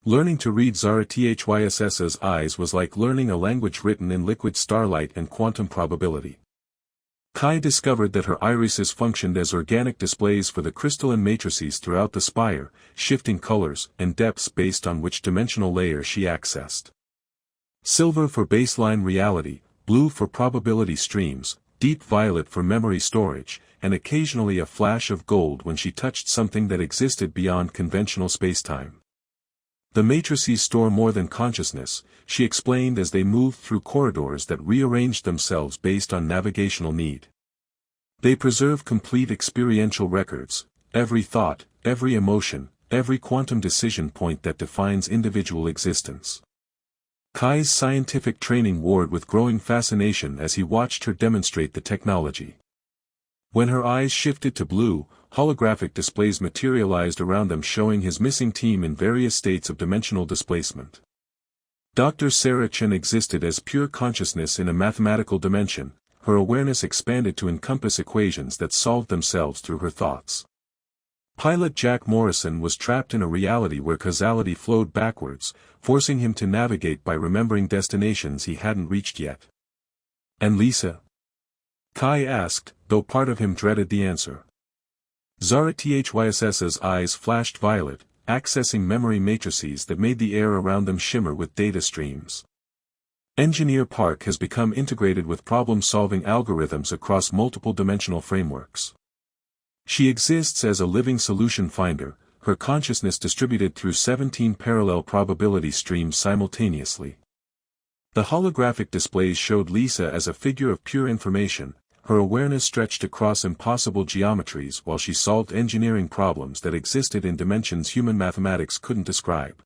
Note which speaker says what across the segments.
Speaker 1: Learning to read Zara'thyss's eyes was like learning a language written in liquid starlight and quantum probability. Kai discovered that her irises functioned as organic displays for the crystalline matrices throughout the spire, shifting colors and depths based on which dimensional layer she accessed. Silver for baseline reality, blue for probability streams, deep violet for memory storage, and occasionally a flash of gold when she touched something that existed beyond conventional spacetime. The matrices store more than consciousness, she explained as they moved through corridors that rearranged themselves based on navigational need. They preserve complete experiential records, every thought, every emotion, every quantum decision point that defines individual existence. Kai's scientific training warred with growing fascination as he watched her demonstrate the technology. When her eyes shifted to blue, holographic displays materialized around them showing his missing team in various states of dimensional displacement. Dr. Sarah Chen existed as pure consciousness in a mathematical dimension, her awareness expanded to encompass equations that solved themselves through her thoughts. Pilot Jack Morrison was trapped in a reality where causality flowed backwards, forcing him to navigate by remembering destinations he hadn't reached yet. And Lisa? Kai asked, though part of him dreaded the answer. Zara'thyss's eyes flashed violet, accessing memory matrices that made the air around them shimmer with data streams. Engineer Park has become integrated with problem-solving algorithms across multiple dimensional frameworks. She exists as a living solution finder, her consciousness distributed through 17 parallel probability streams simultaneously. The holographic displays showed Lisa as a figure of pure information, her awareness stretched across impossible geometries while she solved engineering problems that existed in dimensions human mathematics couldn't describe.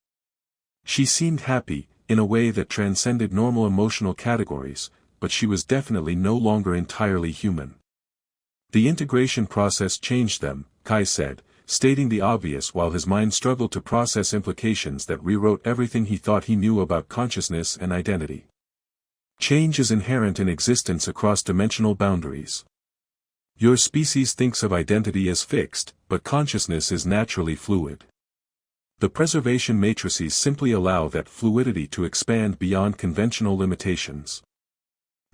Speaker 1: She seemed happy, in a way that transcended normal emotional categories, but she was definitely no longer entirely human. The integration process changed them, Kai said, stating the obvious while his mind struggled to process implications that rewrote everything he thought he knew about consciousness and identity. Change is inherent in existence across dimensional boundaries. Your species thinks of identity as fixed, but consciousness is naturally fluid. The preservation matrices simply allow that fluidity to expand beyond conventional limitations.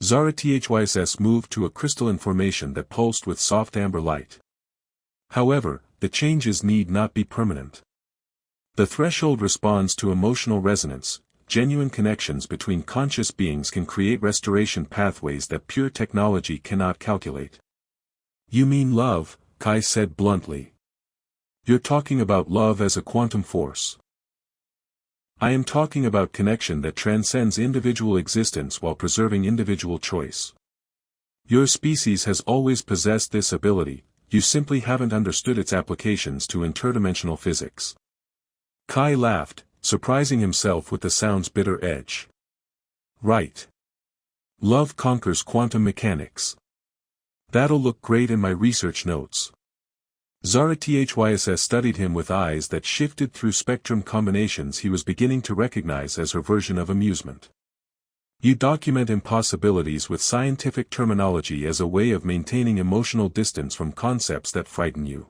Speaker 1: Zara'thyss moved to a crystalline formation that pulsed with soft amber light. However, the changes need not be permanent. The threshold responds to emotional resonance. Genuine connections between conscious beings can create restoration pathways that pure technology cannot calculate. You mean love, Kai said bluntly. You're talking about love as a quantum force. I am talking about connection that transcends individual existence while preserving individual choice. Your species has always possessed this ability, you simply haven't understood its applications to interdimensional physics. Kai laughed, surprising himself with the sound's bitter edge. Right. Love conquers quantum mechanics. That'll look great in my research notes. Zara'thyss studied him with eyes that shifted through spectrum combinations he was beginning to recognize as her version of amusement. You document impossibilities with scientific terminology as a way of maintaining emotional distance from concepts that frighten you.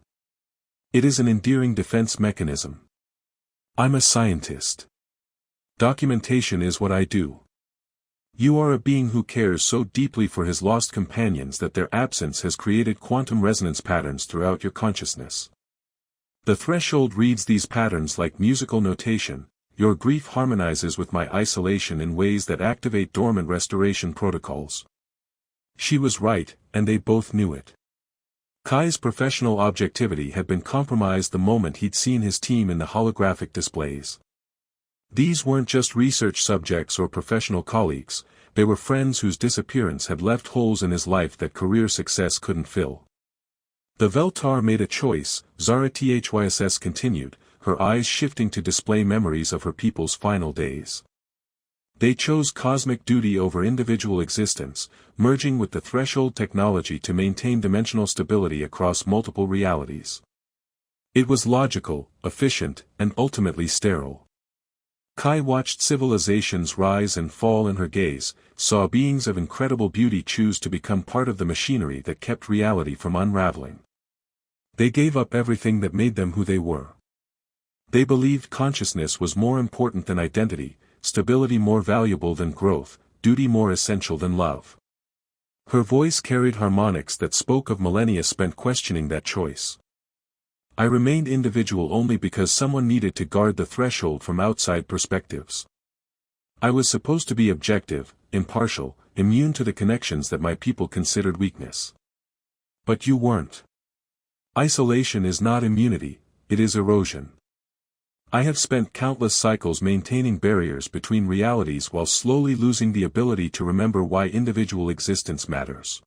Speaker 1: It is an endearing defense mechanism. I'm a scientist. Documentation is what I do. You are a being who cares so deeply for his lost companions that their absence has created quantum resonance patterns throughout your consciousness. The threshold reads these patterns like musical notation. Your grief harmonizes with my isolation in ways that activate dormant restoration protocols. She was right, and they both knew it. Kai's professional objectivity had been compromised the moment he'd seen his team in the holographic displays. These weren't just research subjects or professional colleagues, they were friends whose disappearance had left holes in his life that career success couldn't fill. The Veltar made a choice, Zara'thyss continued, her eyes shifting to display memories of her people's final days. They chose cosmic duty over individual existence, merging with the threshold technology to maintain dimensional stability across multiple realities. It was logical, efficient, and ultimately sterile. Kai watched civilizations rise and fall in her gaze, saw beings of incredible beauty choose to become part of the machinery that kept reality from unraveling. They gave up everything that made them who they were. They believed consciousness was more important than identity, stability more valuable than growth, duty more essential than love. Her voice carried harmonics that spoke of millennia spent questioning that choice. I remained individual only because someone needed to guard the threshold from outside perspectives. I was supposed to be objective, impartial, immune to the connections that my people considered weakness. But you weren't. Isolation is not immunity, it is erosion. I have spent countless cycles maintaining barriers between realities while slowly losing the ability to remember why individual existence matters.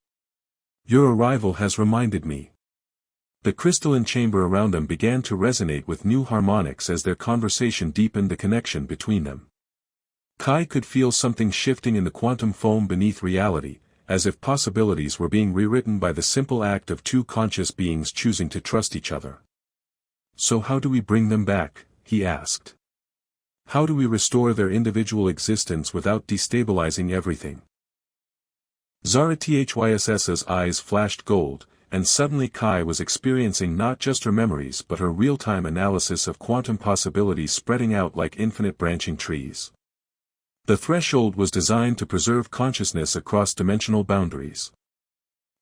Speaker 1: Your arrival has reminded me. The crystalline chamber around them began to resonate with new harmonics as their conversation deepened the connection between them. Kai could feel something shifting in the quantum foam beneath reality, as if possibilities were being rewritten by the simple act of two conscious beings choosing to trust each other. So how do we bring them back? He asked. How do we restore their individual existence without destabilizing everything? Zara'thyss's eyes flashed gold, and suddenly Kai was experiencing not just her memories but her real-time analysis of quantum possibilities spreading out like infinite branching trees. The threshold was designed to preserve consciousness across dimensional boundaries.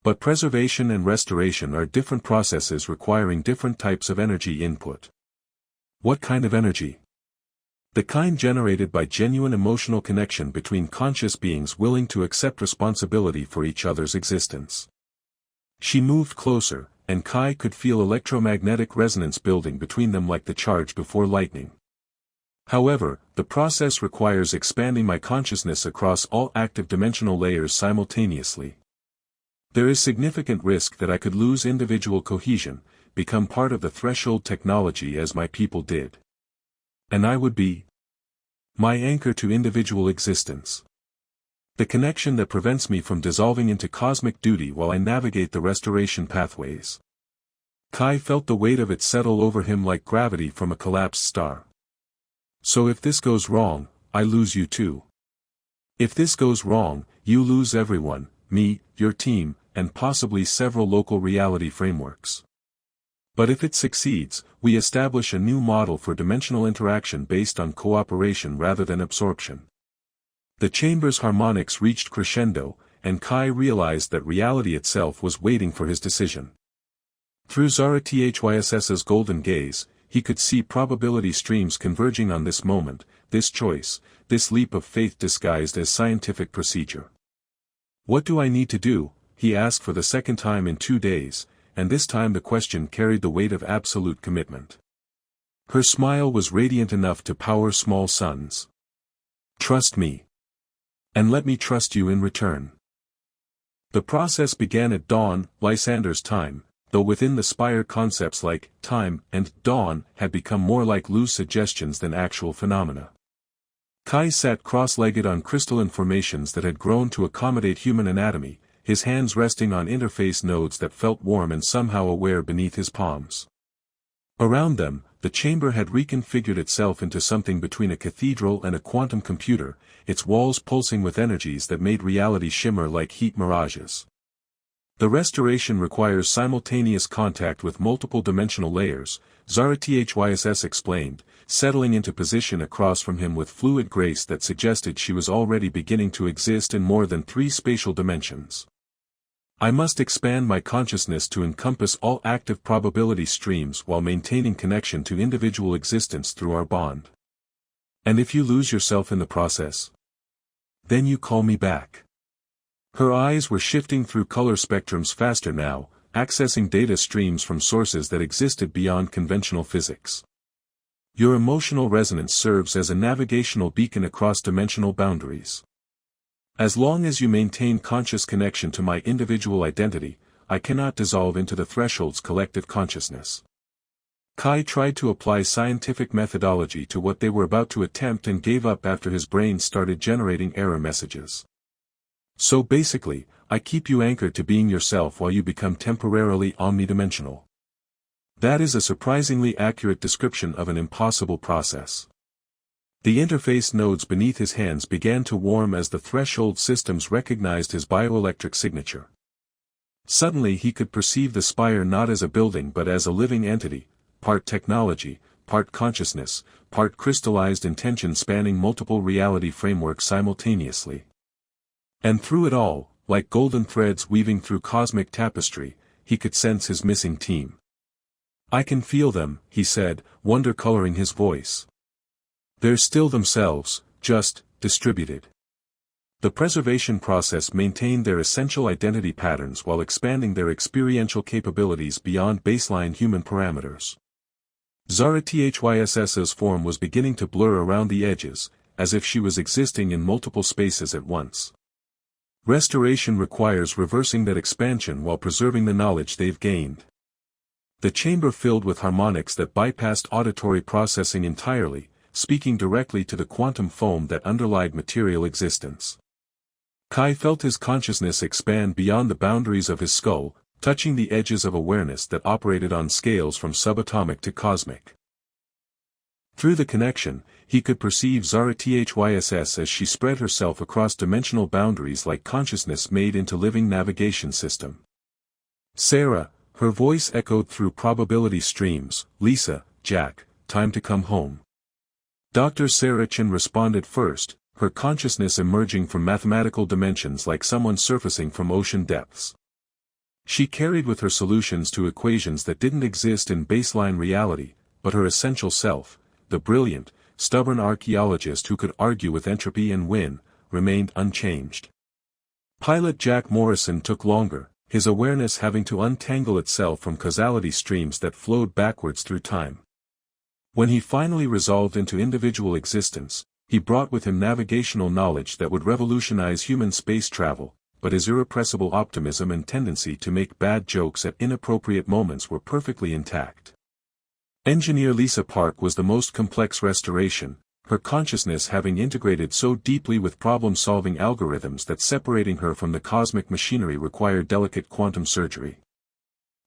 Speaker 1: But preservation and restoration are different processes requiring different types of energy input. What kind of energy? The kind generated by genuine emotional connection between conscious beings willing to accept responsibility for each other's existence. She moved closer, and Kai could feel electromagnetic resonance building between them like the charge before lightning. However, the process requires expanding my consciousness across all active dimensional layers simultaneously. There is significant risk that I could lose individual cohesion, become part of the threshold technology as my people did. And I would be my anchor to individual existence. The connection that prevents me from dissolving into cosmic duty while I navigate the restoration pathways. Kai felt the weight of it settle over him like gravity from a collapsed star. So if this goes wrong, I lose you too. If this goes wrong, you lose everyone, me, your team, and possibly several local reality frameworks. But if it succeeds, we establish a new model for dimensional interaction based on cooperation rather than absorption. The chamber's harmonics reached crescendo, and Kai realized that reality itself was waiting for his decision. Through Zara'thyss's golden gaze, he could see probability streams converging on this moment, this choice, this leap of faith disguised as scientific procedure. What do I need to do? He asked for the second time in 2 days, and this time the question carried the weight of absolute commitment. Her smile was radiant enough to power small suns. Trust me. And let me trust you in return. The process began at dawn, Lysander's time, though within the spire concepts like time and dawn had become more like loose suggestions than actual phenomena. Kai sat cross-legged on crystalline formations that had grown to accommodate human anatomy, his hands resting on interface nodes that felt warm and somehow aware beneath his palms. Around them, the chamber had reconfigured itself into something between a cathedral and a quantum computer, its walls pulsing with energies that made reality shimmer like heat mirages. The restoration requires simultaneous contact with multiple dimensional layers, Zara'thyss explained, settling into position across from him with fluid grace that suggested she was already beginning to exist in more than 3 spatial dimensions. I must expand my consciousness to encompass all active probability streams while maintaining connection to individual existence through our bond. And if you lose yourself in the process? Then you call me back. Her eyes were shifting through color spectrums faster now, accessing data streams from sources that existed beyond conventional physics. Your emotional resonance serves as a navigational beacon across dimensional boundaries. As long as you maintain conscious connection to my individual identity, I cannot dissolve into the threshold's collective consciousness. Kai tried to apply scientific methodology to what they were about to attempt and gave up after his brain started generating error messages. So basically, I keep you anchored to being yourself while you become temporarily omnidimensional. That is a surprisingly accurate description of an impossible process. The interface nodes beneath his hands began to warm as the threshold systems recognized his bioelectric signature. Suddenly he could perceive the spire not as a building but as a living entity, part technology, part consciousness, part crystallized intention spanning multiple reality frameworks simultaneously. And through it all, like golden threads weaving through cosmic tapestry, he could sense his missing team. "I can feel them," he said, wonder coloring his voice. "They're still themselves, just distributed." The preservation process maintained their essential identity patterns while expanding their experiential capabilities beyond baseline human parameters. Zara'thyss's form was beginning to blur around the edges, as if she was existing in multiple spaces at once. Restoration requires reversing that expansion while preserving the knowledge they've gained. The chamber filled with harmonics that bypassed auditory processing entirely, speaking directly to the quantum foam that underlied material existence. Kai felt his consciousness expand beyond the boundaries of his skull, touching the edges of awareness that operated on scales from subatomic to cosmic. Through the connection, he could perceive Zara'thyss as she spread herself across dimensional boundaries like consciousness made into living navigation system. "Sarah," her voice echoed through probability streams, "Lisa, Jack, time to come home." Dr. Zara'thyss responded first, her consciousness emerging from mathematical dimensions like someone surfacing from ocean depths. She carried with her solutions to equations that didn't exist in baseline reality, but her essential self, the brilliant, stubborn archaeologist who could argue with entropy and win, remained unchanged. Pilot Jack Morrison took longer, his awareness having to untangle itself from causality streams that flowed backwards through time. When he finally resolved into individual existence, he brought with him navigational knowledge that would revolutionize human space travel, but his irrepressible optimism and tendency to make bad jokes at inappropriate moments were perfectly intact. Engineer Lisa Park was the most complex restoration, her consciousness having integrated so deeply with problem-solving algorithms that separating her from the cosmic machinery required delicate quantum surgery.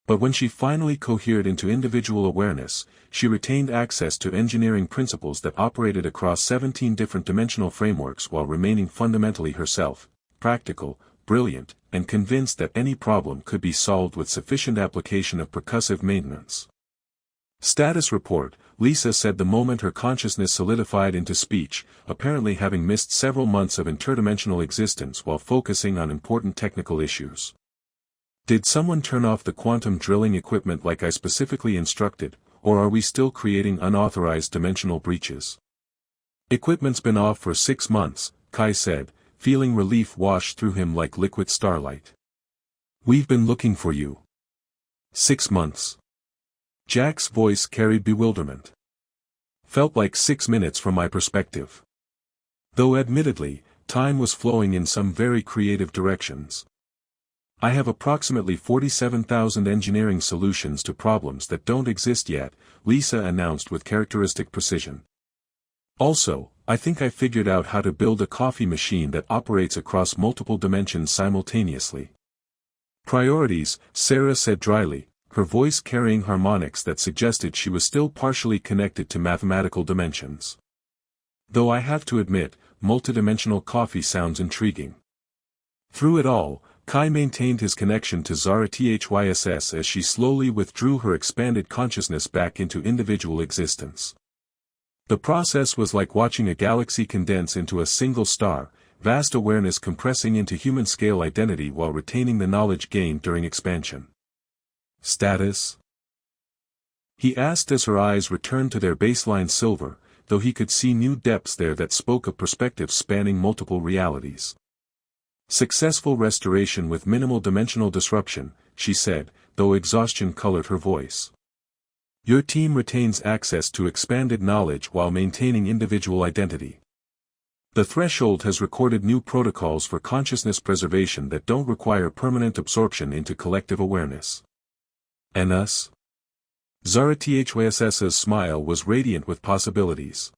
Speaker 1: But when she finally cohered into individual awareness, she retained access to engineering principles that operated across 17 different dimensional frameworks while remaining fundamentally herself, practical, brilliant, and convinced that any problem could be solved with sufficient application of percussive maintenance. Status report, Lisa said the moment her consciousness solidified into speech, apparently having missed several months of interdimensional existence while focusing on important technical issues. "Did someone turn off the quantum drilling equipment like I specifically instructed, or are we still creating unauthorized dimensional breaches?" "Equipment's been off for 6 months, Kai said, feeling relief wash through him like liquid starlight. "We've been looking for you." 6 months. Jack's voice carried bewilderment. "Felt like 6 minutes from my perspective. Though admittedly, time was flowing in some very creative directions. I have approximately 47,000 engineering solutions to problems that don't exist yet," Lisa announced with characteristic precision. "Also, I think I figured out how to build a coffee machine that operates across multiple dimensions simultaneously." "Priorities," Sarah said dryly, her voice carrying harmonics that suggested she was still partially connected to mathematical dimensions. "Though I have to admit, multidimensional coffee sounds intriguing." Through it all, Kai maintained his connection to Zara'thyss as she slowly withdrew her expanded consciousness back into individual existence. The process was like watching a galaxy condense into a single star, vast awareness compressing into human-scale identity while retaining the knowledge gained during expansion. "Status?" he asked as her eyes returned to their baseline silver, though he could see new depths there that spoke of perspectives spanning multiple realities. "Successful restoration with minimal dimensional disruption," she said, though exhaustion colored her voice. "Your team retains access to expanded knowledge while maintaining individual identity. The threshold has recorded new protocols for consciousness preservation that don't require permanent absorption into collective awareness." "And us?" Zara'thyss's smile was radiant with possibilities.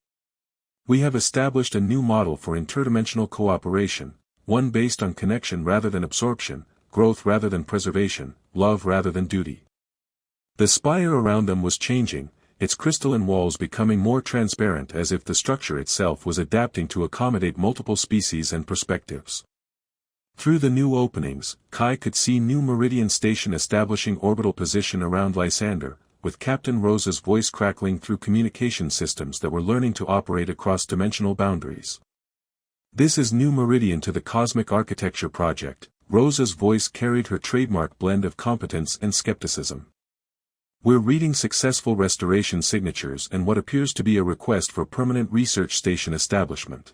Speaker 1: "We have established a new model for interdimensional cooperation, one based on connection rather than absorption, growth rather than preservation, love rather than duty." The spire around them was changing, its crystalline walls becoming more transparent as if the structure itself was adapting to accommodate multiple species and perspectives. Through the new openings, Kai could see new Meridian Station establishing orbital position around Lysander, with Captain Rosa's voice crackling through communication systems that were learning to operate across dimensional boundaries. "This is New Meridian to the Cosmic Architecture Project." Rosa's voice carried her trademark blend of competence and skepticism. "We're reading successful restoration signatures and what appears to be a request for permanent research station establishment.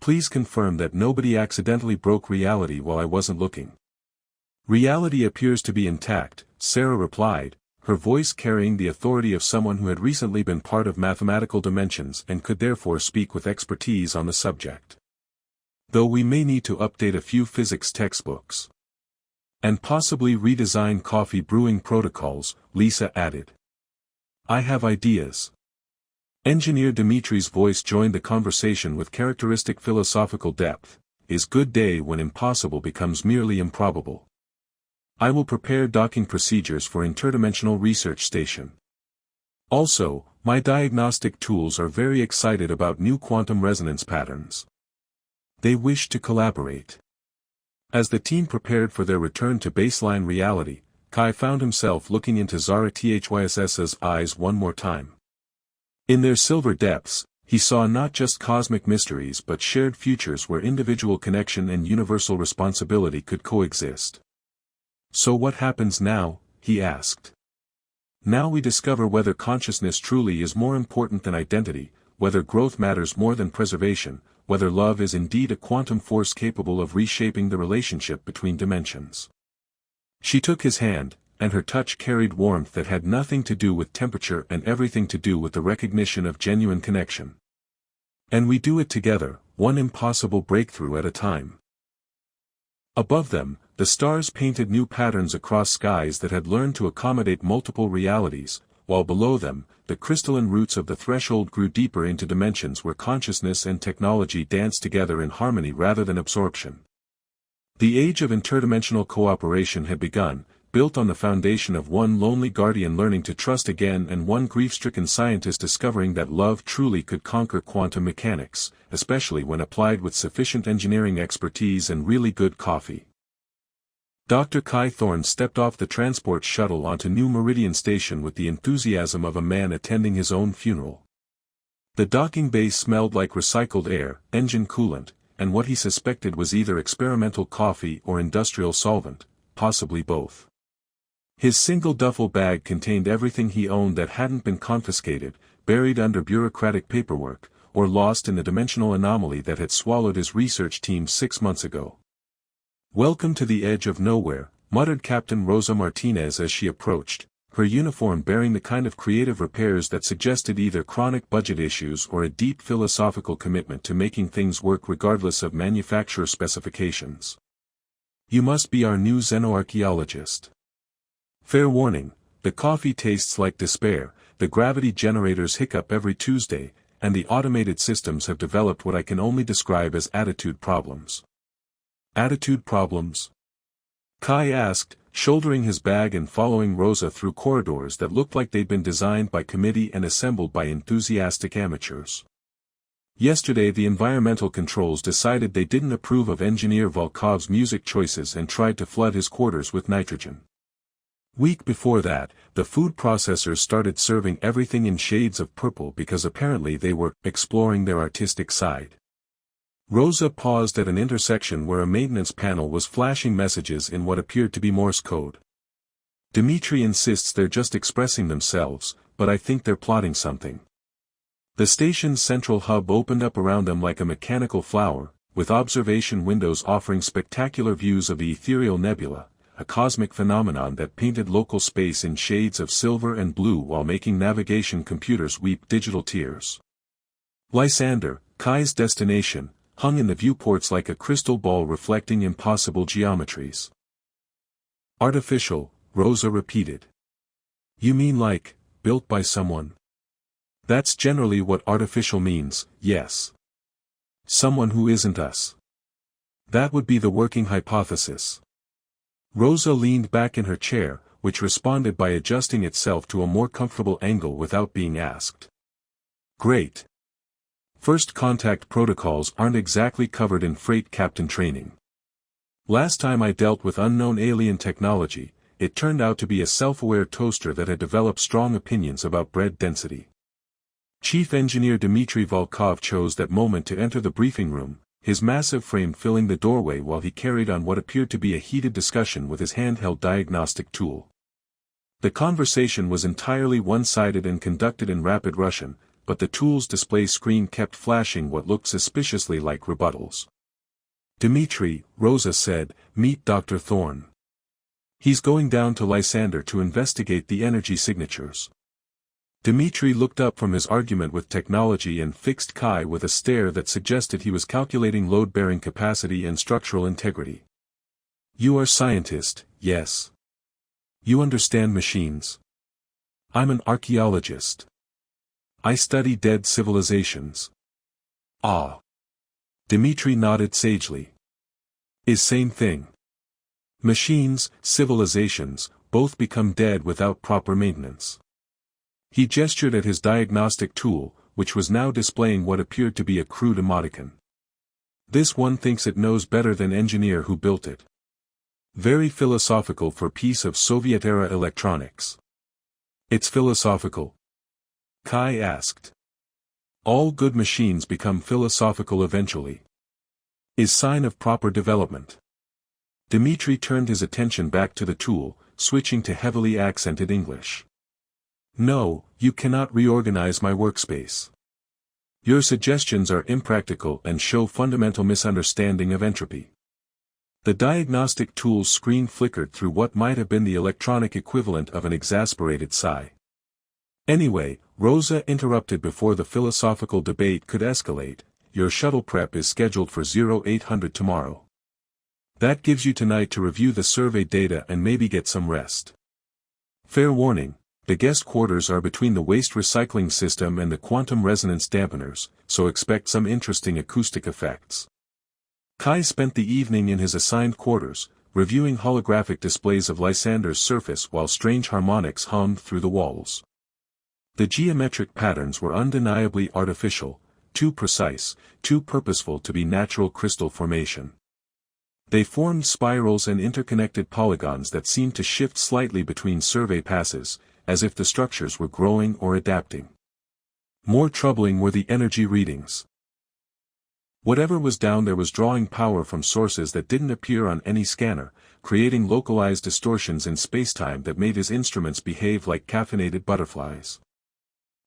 Speaker 1: Please confirm that nobody accidentally broke reality while I wasn't looking." "Reality appears to be intact," Sarah replied, her voice carrying the authority of someone who had recently been part of mathematical dimensions and could therefore speak with expertise on the subject. "Though we may need to update a few physics textbooks. And possibly redesign coffee brewing protocols," Lisa added. "I have ideas." Engineer Dimitri's voice joined the conversation with characteristic philosophical depth. "Is good day when impossible becomes merely improbable. I will prepare docking procedures for interdimensional research station. Also, my diagnostic tools are very excited about new quantum resonance patterns. They wish to collaborate." As the team prepared for their return to baseline reality, Kai found himself looking into Zara'thyss's eyes one more time. In their silver depths, he saw not just cosmic mysteries but shared futures where individual connection and universal responsibility could coexist. "So what happens now?" he asked. "Now we discover whether consciousness truly is more important than identity, whether growth matters more than preservation, whether love is indeed a quantum force capable of reshaping the relationship between dimensions." She took his hand, and her touch carried warmth that had nothing to do with temperature and everything to do with the recognition of genuine connection. "And we do it together, one impossible breakthrough at a time." Above them, the stars painted new patterns across skies that had learned to accommodate multiple realities, while below them, the crystalline roots of the threshold grew deeper into dimensions where consciousness and technology danced together in harmony rather than absorption. The age of interdimensional cooperation had begun, built on the foundation of one lonely guardian learning to trust again and one grief-stricken scientist discovering that love truly could conquer quantum mechanics, especially when applied with sufficient engineering expertise and really good coffee. Dr. Kai Thorne stepped off the transport shuttle onto New Meridian Station with the enthusiasm of a man attending his own funeral. The docking bay smelled like recycled air, engine coolant, and what he suspected was either experimental coffee or industrial solvent, possibly both. His single duffel bag contained everything he owned that hadn't been confiscated, buried under bureaucratic paperwork, or lost in the dimensional anomaly that had swallowed his research team 6 months ago. "Welcome to the edge of nowhere," muttered Captain Rosa Martinez as she approached, her uniform bearing the kind of creative repairs that suggested either chronic budget issues or a deep philosophical commitment to making things work regardless of manufacturer specifications. "You must be our new xenoarchaeologist. Fair warning, the coffee tastes like despair, the gravity generators hiccup every Tuesday, and the automated systems have developed what I can only describe as attitude problems." "Attitude problems?" Kai asked, shouldering his bag and following Rosa through corridors that looked like they'd been designed by committee and assembled by enthusiastic amateurs. "Yesterday the environmental controls decided they didn't approve of engineer Volkov's music choices and tried to flood his quarters with nitrogen. Week before that, the food processors started serving everything in shades of purple because apparently they were exploring their artistic side." Rosa paused at an intersection where a maintenance panel was flashing messages in what appeared to be Morse code. "Dimitri insists they're just expressing themselves, but I think they're plotting something." The station's central hub opened up around them like a mechanical flower, with observation windows offering spectacular views of the ethereal nebula, a cosmic phenomenon that painted local space in shades of silver and blue while making navigation computers weep digital tears. Lysander, Kai's destination, hung in the viewports like a crystal ball reflecting impossible geometries. "Artificial," Rosa repeated. "You mean like, built by someone?" "That's generally what artificial means, yes. Someone who isn't us. That would be the working hypothesis." Rosa leaned back in her chair, which responded by adjusting itself to a more comfortable angle without being asked. "Great. First contact protocols aren't exactly covered in freight captain training. Last time I dealt with unknown alien technology, it turned out to be a self-aware toaster that had developed strong opinions about bread density. Chief Engineer Dmitry Volkov chose that moment to enter the briefing room, his massive frame filling the doorway while he carried on what appeared to be a heated discussion with his handheld diagnostic tool. The conversation was entirely one-sided and conducted in rapid Russian, but the tool's display screen kept flashing what looked suspiciously like rebuttals. "Dmitry," Rosa said, "meet Dr. Thorne. He's going down to Lysander to investigate the energy signatures." Dmitry looked up from his argument with technology and fixed Kai with a stare that suggested he was calculating load-bearing capacity and structural integrity. "You are scientist, yes. You understand machines. I'm an archaeologist. I study dead civilizations." "Ah." Dmitry nodded sagely. "Is same thing. Machines, civilizations, both become dead without proper maintenance." He gestured at his diagnostic tool, which was now displaying what appeared to be a crude emoticon. "This one thinks it knows better than engineer who built it. Very philosophical for piece of Soviet-era electronics." "It's philosophical?" Kai asked. "All good machines become philosophical eventually. Is sign of proper development." Dmitry turned his attention back to the tool, switching to heavily accented English. "No, you cannot reorganize my workspace. Your suggestions are impractical and show fundamental misunderstanding of entropy." The diagnostic tool's screen flickered through what might have been the electronic equivalent of an exasperated sigh. "Anyway," Rosa interrupted before the philosophical debate could escalate, "your shuttle prep is scheduled for 0800 tomorrow. That gives you tonight to review the survey data and maybe get some rest. Fair warning. The guest quarters are between the waste recycling system and the quantum resonance dampeners, so expect some interesting acoustic effects." Kai spent the evening in his assigned quarters, reviewing holographic displays of Lysander's surface while strange harmonics hummed through the walls. The geometric patterns were undeniably artificial, too precise, too purposeful to be natural crystal formation. They formed spirals and interconnected polygons that seemed to shift slightly between survey passes, as if the structures were growing or adapting. More troubling were the energy readings. Whatever was down there was drawing power from sources that didn't appear on any scanner, creating localized distortions in spacetime that made his instruments behave like caffeinated butterflies.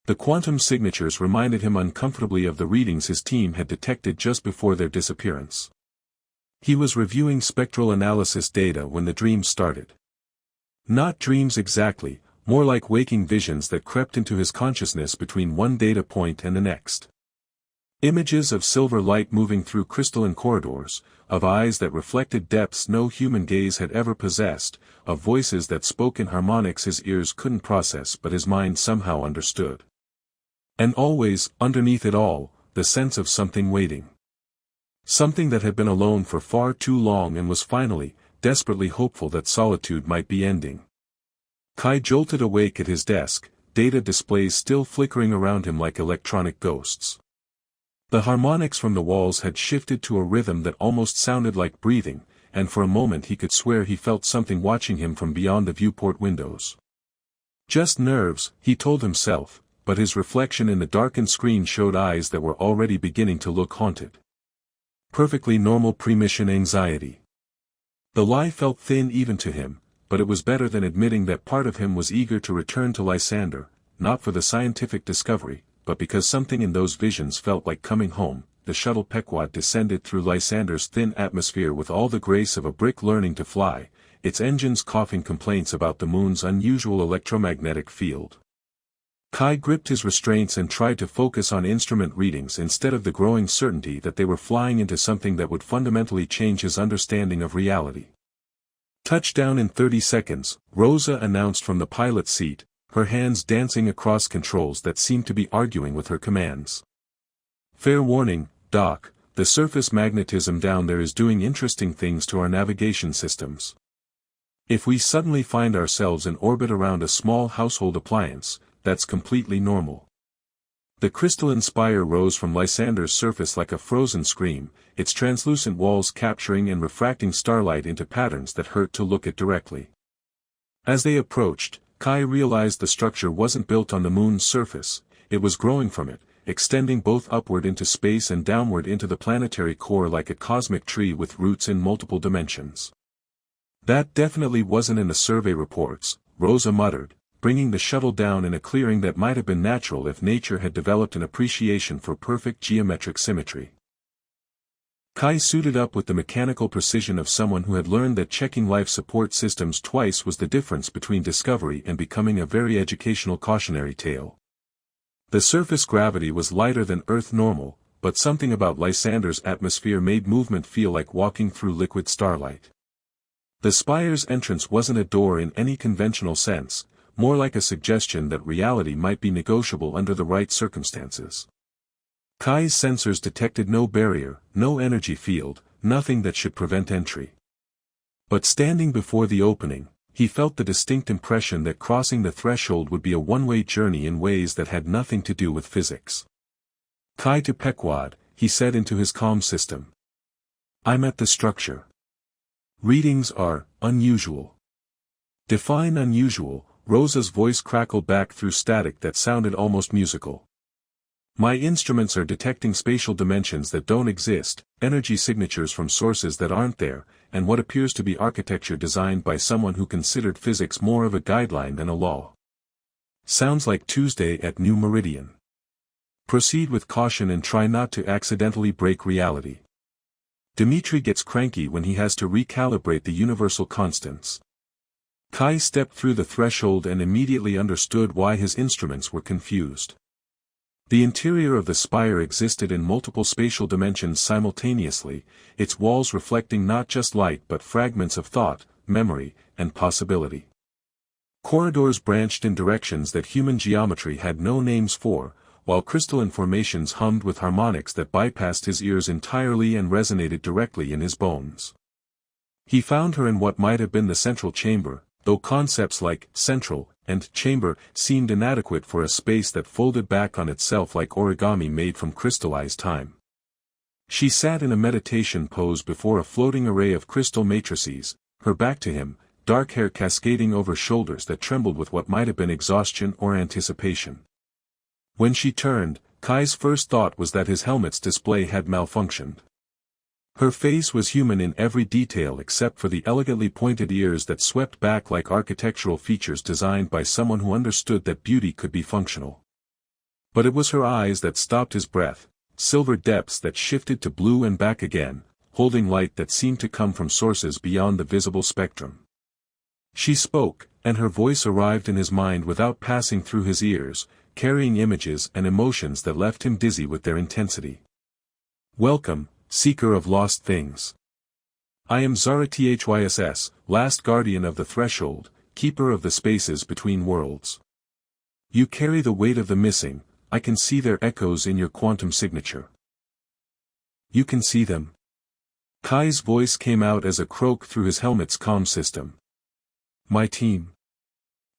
Speaker 1: The quantum signatures reminded him uncomfortably of the readings his team had detected just before their disappearance. He was reviewing spectral analysis data when the dream started. Not dreams exactly, more like waking visions that crept into his consciousness between one data point and the next. Images of silver light moving through crystalline corridors, of eyes that reflected depths no human gaze had ever possessed, of voices that spoke in harmonics his ears couldn't process but his mind somehow understood. And always, underneath it all, the sense of something waiting. Something that had been alone for far too long and was finally, desperately hopeful that solitude might be ending. Kai jolted awake at his desk, data displays still flickering around him like electronic ghosts. The harmonics from the walls had shifted to a rhythm that almost sounded like breathing, and for a moment he could swear he felt something watching him from beyond the viewport windows. Just nerves, he told himself, but his reflection in the darkened screen showed eyes that were already beginning to look haunted. Perfectly normal pre-mission anxiety. The lie felt thin even to him, but it was better than admitting that part of him was eager to return to Lysander, not for the scientific discovery, but because something in those visions felt like coming home. The shuttle Pequod descended through Lysander's thin atmosphere with all the grace of a brick learning to fly, its engines coughing complaints about the moon's unusual electromagnetic field. Kai gripped his restraints and tried to focus on instrument readings instead of the growing certainty that they were flying into something that would fundamentally change his understanding of reality. "Touchdown in 30 seconds, Rosa announced from the pilot's seat, her hands dancing across controls that seemed to be arguing with her commands. "Fair warning, Doc, the surface magnetism down there is doing interesting things to our navigation systems. If we suddenly find ourselves in orbit around a small household appliance, that's completely normal." The crystalline spire rose from Lysander's surface like a frozen scream, its translucent walls capturing and refracting starlight into patterns that hurt to look at directly. As they approached, Kai realized the structure wasn't built on the moon's surface, it was growing from it, extending both upward into space and downward into the planetary core like a cosmic tree with roots in multiple dimensions. That definitely wasn't in the survey reports, Rosa muttered, bringing the shuttle down in a clearing that might have been natural if nature had developed an appreciation for perfect geometric symmetry. Kai suited up with the mechanical precision of someone who had learned that checking life support systems twice was the difference between discovery and becoming a very educational cautionary tale. The surface gravity was lighter than Earth normal, but something about Lysander's atmosphere made movement feel like walking through liquid starlight. The spire's entrance wasn't a door in any conventional sense, more like a suggestion that reality might be negotiable under the right circumstances. Kai's sensors detected no barrier, no energy field, nothing that should prevent entry. But standing before the opening, he felt the distinct impression that crossing the threshold would be a one-way journey in ways that had nothing to do with physics. Kai to Pequod, he said into his comm system. I'm at the structure. Readings are unusual. Define unusual, Rosa's voice crackled back through static that sounded almost musical. My instruments are detecting spatial dimensions that don't exist, energy signatures from sources that aren't there, and what appears to be architecture designed by someone who considered physics more of a guideline than a law. Sounds like Tuesday at New Meridian. Proceed with caution and try not to accidentally break reality. Dimitri gets cranky when he has to recalibrate the universal constants. Kai stepped through the threshold and immediately understood why his instruments were confused. The interior of the spire existed in multiple spatial dimensions simultaneously, its walls reflecting not just light but fragments of thought, memory, and possibility. Corridors branched in directions that human geometry had no names for, while crystalline formations hummed with harmonics that bypassed his ears entirely and resonated directly in his bones. He found her in what might have been the central chamber, though concepts like central and chamber seemed inadequate for a space that folded back on itself like origami made from crystallized time. She sat in a meditation pose before a floating array of crystal matrices, her back to him, dark hair cascading over shoulders that trembled with what might have been exhaustion or anticipation. When she turned, Kai's first thought was that his helmet's display had malfunctioned. Her face was human in every detail except for the elegantly pointed ears that swept back like architectural features designed by someone who understood that beauty could be functional. But it was her eyes that stopped his breath, silver depths that shifted to blue and back again, holding light that seemed to come from sources beyond the visible spectrum. She spoke, and her voice arrived in his mind without passing through his ears, carrying images and emotions that left him dizzy with their intensity. Welcome, seeker of lost things. I am Zara'thyss, last guardian of the threshold, keeper of the spaces between worlds. You carry the weight of the missing, I can see their echoes in your quantum signature. You can see them? Kai's voice came out as a croak through his helmet's comm system. My team.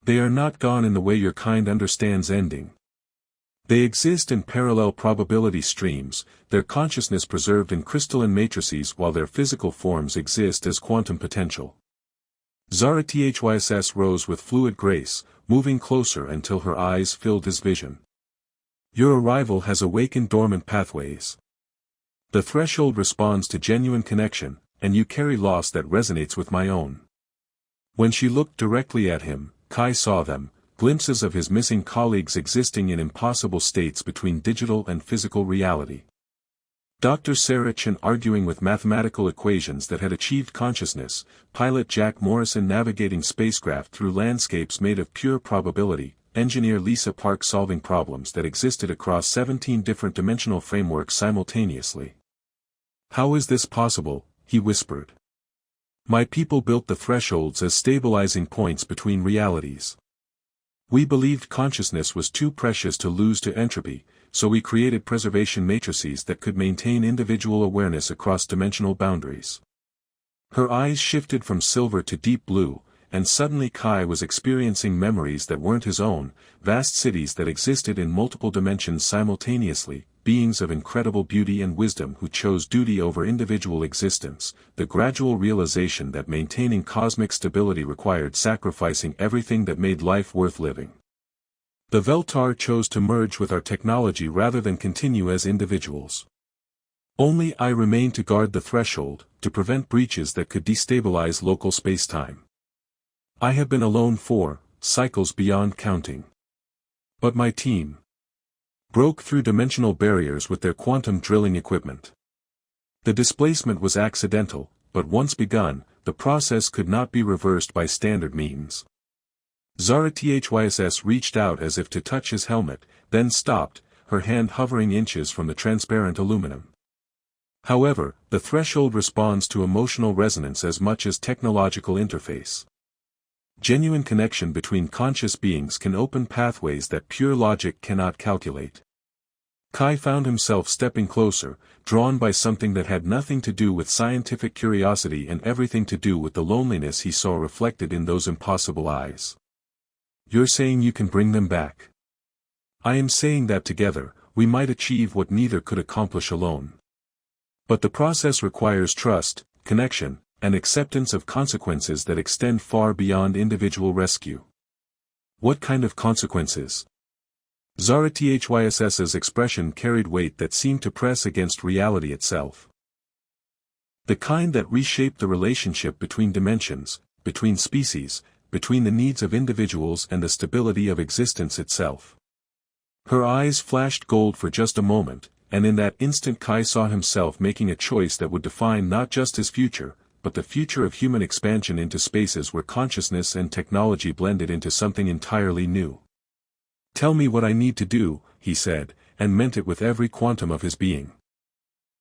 Speaker 1: They are not gone in the way your kind understands ending. They exist in parallel probability streams, their consciousness preserved in crystalline matrices while their physical forms exist as quantum potential. Zara'thyss rose with fluid grace, moving closer until her eyes filled his vision. Your arrival has awakened dormant pathways. The threshold responds to genuine connection, and you carry loss that resonates with my own. When she looked directly at him, Kai saw them, glimpses of his missing colleagues existing in impossible states between digital and physical reality. Dr. Sarachin arguing with mathematical equations that had achieved consciousness, pilot Jack Morrison navigating spacecraft through landscapes made of pure probability, engineer Lisa Park solving problems that existed across 17 different dimensional frameworks simultaneously. How is this possible? He whispered. My people built the thresholds as stabilizing points between realities. We believed consciousness was too precious to lose to entropy, so we created preservation matrices that could maintain individual awareness across dimensional boundaries. Her eyes shifted from silver to deep blue, and suddenly Kai was experiencing memories that weren't his own, vast cities that existed in multiple dimensions simultaneously, beings of incredible beauty and wisdom who chose duty over individual existence, the gradual realization that maintaining cosmic stability required sacrificing everything that made life worth living. The Veltar chose to merge with our technology rather than continue as individuals. Only I remained to guard the threshold, to prevent breaches that could destabilize local spacetime. I have been alone for cycles beyond counting. But my team broke through dimensional barriers with their quantum drilling equipment. The displacement was accidental, but once begun, the process could not be reversed by standard means. Zara'thyss reached out as if to touch his helmet, then stopped, her hand hovering inches from the transparent aluminum. However, the threshold responds to emotional resonance as much as technological interface. Genuine connection between conscious beings can open pathways that pure logic cannot calculate. Kai found himself stepping closer, drawn by something that had nothing to do with scientific curiosity and everything to do with the loneliness he saw reflected in those impossible eyes. You're saying you can bring them back? I am saying that together, we might achieve what neither could accomplish alone. But the process requires trust, connection, and acceptance of consequences that extend far beyond individual rescue. What kind of consequences? Zara'thyss's expression carried weight that seemed to press against reality itself. The kind that reshaped the relationship between dimensions, between species, between the needs of individuals and the stability of existence itself. Her eyes flashed gold for just a moment, and in that instant Kai saw himself making a choice that would define not just his future, but the future of human expansion into spaces where consciousness and technology blended into something entirely new. Tell me what I need to do, he said, and meant it with every quantum of his being.